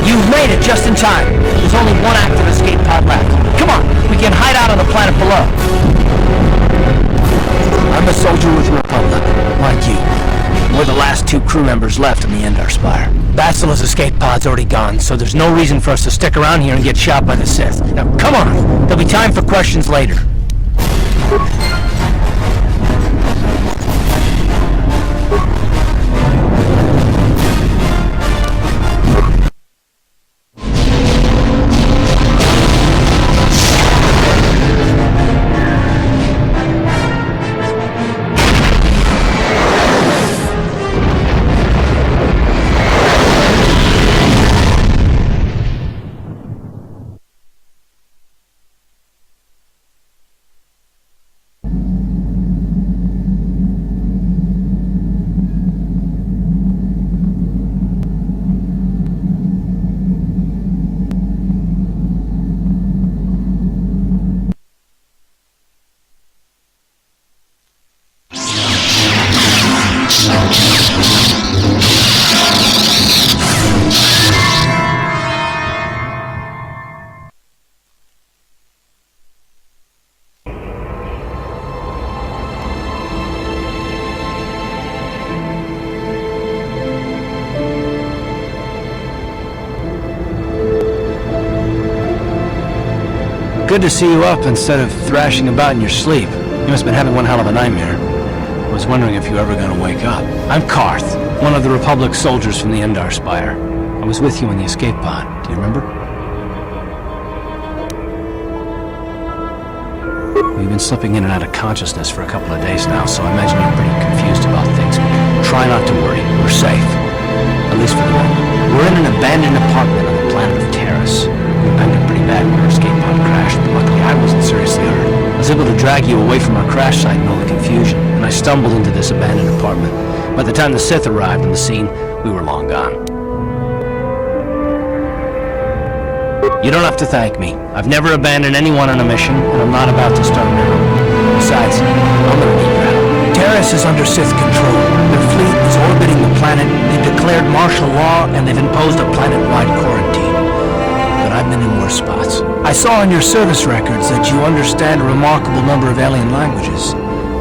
You've made it just in time. There's only one active escape pod left. Come on, we can hide out on the planet below. I'm a soldier with the Republic, like you. We're the last 2 crew members left in the Endar Spire. Bastila's escape pod's already gone, so there's no reason for us to stick around here and get shot by the Sith. Now, come on! There'll be time for questions later. Good to see you up instead of thrashing about in your sleep. You must have been having one hell of a nightmare. I was wondering if you were ever going to wake up. I'm Carth, one of the Republic soldiers from the Endar Spire. I was with you in the escape pod. Do you remember? Well, you've been slipping in and out of consciousness for a couple of days now, so I imagine you're pretty confused about things. Try not to worry. We're safe. At least for the moment. We're in an abandoned apartment on the planet of Terrace. We banged up pretty bad when our escape pod crashed, but luckily I wasn't seriously hurt. I was able to drag you away from our crash site in all the confusion, and I stumbled into this abandoned apartment. By the time the Sith arrived on the scene, we were long gone. You don't have to thank me. I've never abandoned anyone on a mission, and I'm not about to start now. Besides, I'm gonna need your help. Terrace is under Sith control. Their fleet is orbiting the planet, they've declared martial law, and they've imposed a planet-wide quarantine. But I've been in worse spots. I saw in your service records that you understand a remarkable number of alien languages.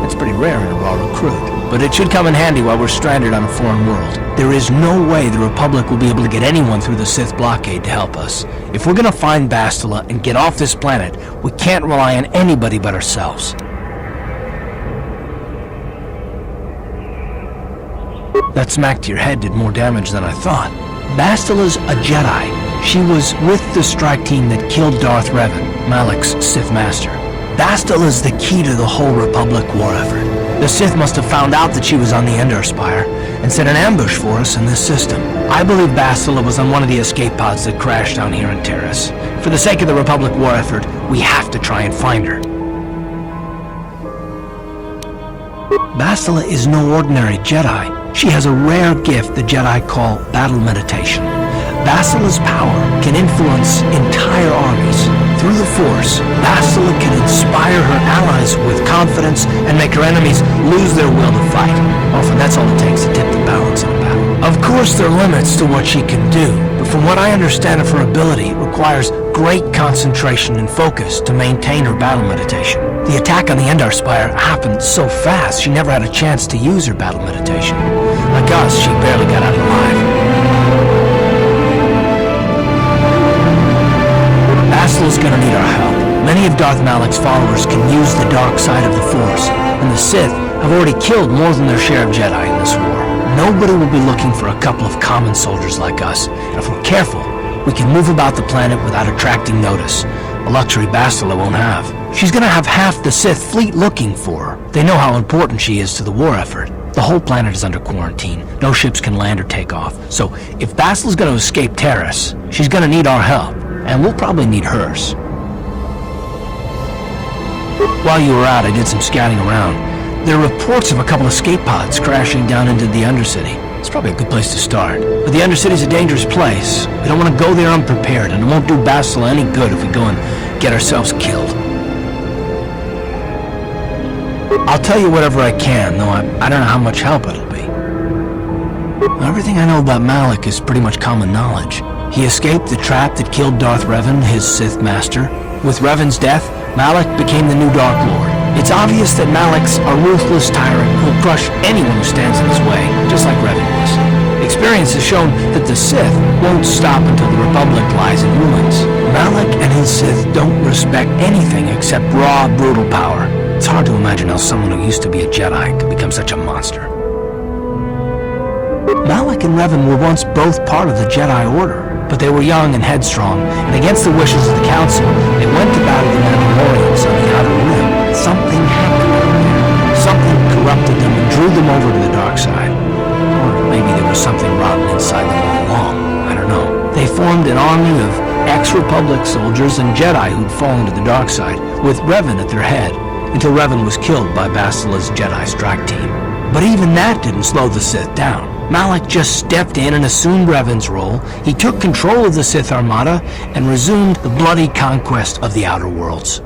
That's pretty rare in a raw recruit. But it should come in handy while we're stranded on a foreign world. There is no way the Republic will be able to get anyone through the Sith blockade to help us. If we're gonna find Bastila and get off this planet, we can't rely on anybody but ourselves. That smack to your head did more damage than I thought. Bastila's a Jedi. She was with the strike team that killed Darth Revan, Malak's Sith Master. Bastila's the key to the whole Republic war effort. The Sith must have found out that she was on the Endar Spire and set an ambush for us in this system. I believe Bastila was on one of the escape pods that crashed down here in Terrace. For the sake of the Republic war effort, we have to try and find her. Bastila is no ordinary Jedi. She has a rare gift the Jedi call battle meditation. Bastila's power can influence entire armies. Through the Force, Bastila can inspire her allies with confidence and make her enemies lose their will to fight. Often that's all it takes to tip the balance in a battle. Of course there are limits to what she can do, but from what I understand of her ability, it requires great concentration and focus to maintain her battle meditation. The attack on the Endar Spire happened so fast she never had a chance to use her battle meditation. Like us, she barely got out alive. Bastila's gonna need our help. Many of Darth Malak's followers can use the dark side of the Force, and the Sith have already killed more than their share of Jedi in this war. Nobody will be looking for a couple of common soldiers like us, and if we're careful, we can move about the planet without attracting notice, a luxury Bastila won't have. She's gonna have half the Sith fleet looking for her. They know how important she is to the war effort. The whole planet is under quarantine. No ships can land or take off. So if Bastila's gonna escape Terrace, she's gonna need our help. And we'll probably need hers. While you were out, I did some scouting around. There are reports of a couple of escape pods crashing down into the Undercity. It's probably a good place to start. But the Undercity's a dangerous place. We don't want to go there unprepared, and it won't do Bastila any good if we go and get ourselves killed. I'll tell you whatever I can, though I don't know how much help it'll be. Everything I know about Malak is pretty much common knowledge. He escaped the trap that killed Darth Revan, his Sith master. With Revan's death, Malak became the new Dark Lord. It's obvious that Malak's a ruthless tyrant who'll crush anyone who stands in his way, just like Revan was. Experience has shown that the Sith won't stop until the Republic lies in ruins. Malak and his Sith don't respect anything except raw, brutal power. It's hard to imagine how someone who used to be a Jedi could become such a monster. Malak and Revan were once both part of the Jedi Order, but they were young and headstrong, and against the wishes of the Council, they went to battle the Mandalorians on the Outer Rim. Something happened over there. Something corrupted them and drew them over to the dark side. Or maybe there was something rotten inside them all along. I don't know. They formed an army of ex-Republic soldiers and Jedi who'd fallen to the dark side, with Revan at their head, until Revan was killed by Bastila's Jedi strike team. But even that didn't slow the Sith down. Malak just stepped in and assumed Revan's role. He took control of the Sith Armada and resumed the bloody conquest of the Outer Worlds.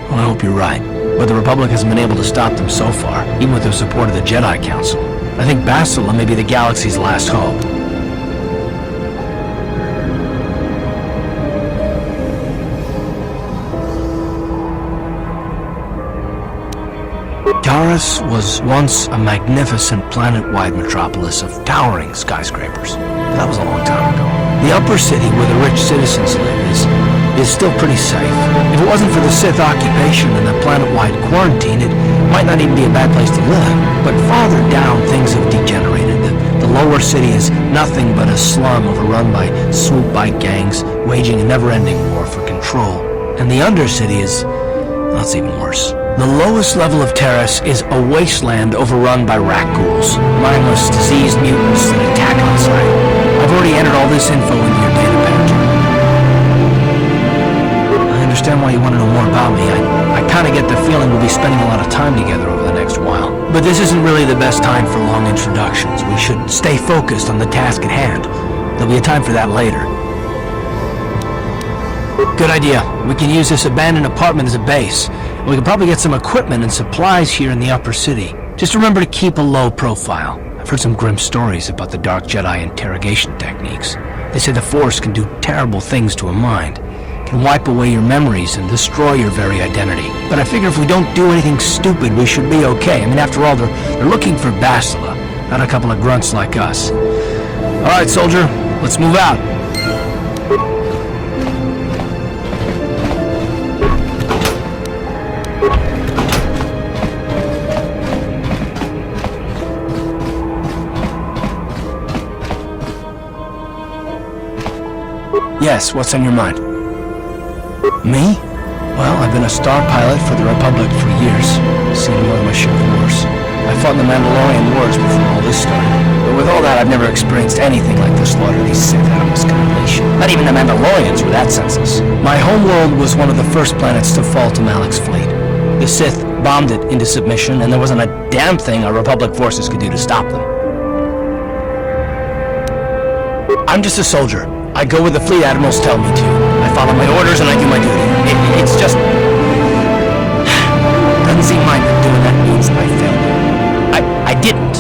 Well, I hope you're right, but the Republic hasn't been able to stop them so far, even with the support of the Jedi Council. I think Bastila may be the galaxy's last hope. Taris was once a magnificent planet-wide metropolis of towering skyscrapers. But that was a long time ago. The upper city where the rich citizens live is still pretty safe. If it wasn't for the Sith occupation and the planet-wide quarantine, it might not even be a bad place to live. But farther down, things have degenerated. The lower city is nothing but a slum overrun by swoop bike gangs, waging a never-ending war for control. And the undercity is... well, it's even worse. The lowest level of Taris is a wasteland overrun by rat ghouls, mindless, diseased mutants that attack on sight. I've already entered all this info into your data pad. I understand why you want to know more about me. I kind of get the feeling we'll be spending a lot of time together over the next while. But this isn't really the best time for long introductions. We should stay focused on the task at hand. There'll be a time for that later. Good idea. We can use this abandoned apartment as a base. We can probably get some equipment and supplies here in the upper city. Just remember to keep a low profile. I've heard some grim stories about the Dark Jedi interrogation techniques. They say the Force can do terrible things to a mind. It can wipe away your memories and destroy your very identity. But I figure if we don't do anything stupid, we should be okay. I mean, after all, they're looking for Bastila, not a couple of grunts like us. All right, soldier, let's move out. Yes, what's on your mind? Me? Well, I've been a star pilot for the Republic for years, seen more than my share of wars. I fought in the Mandalorian Wars before all this started. But with all that, I've never experienced anything like the slaughter these Sith animals can unleash. Not even the Mandalorians were that senseless. My homeworld was one of the first planets to fall to Malak's fleet. The Sith bombed it into submission, and there wasn't a damn thing our Republic forces could do to stop them. I'm just a soldier. I go where the fleet admirals tell me to. I follow my orders and I do my duty. It's just... doesn't seem like doing that means I failed. I didn't.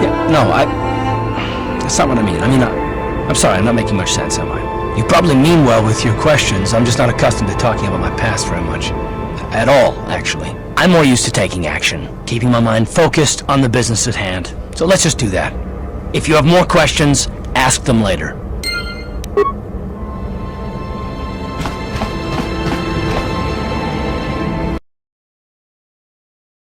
Yeah, no, that's not what I mean. I mean, I'm sorry, I'm not making much sense, am I? You probably mean well with your questions. I'm just not accustomed to talking about my past very much. At all, actually. I'm more used to taking action, keeping my mind focused on the business at hand. So let's just do that. If you have more questions, ask them later.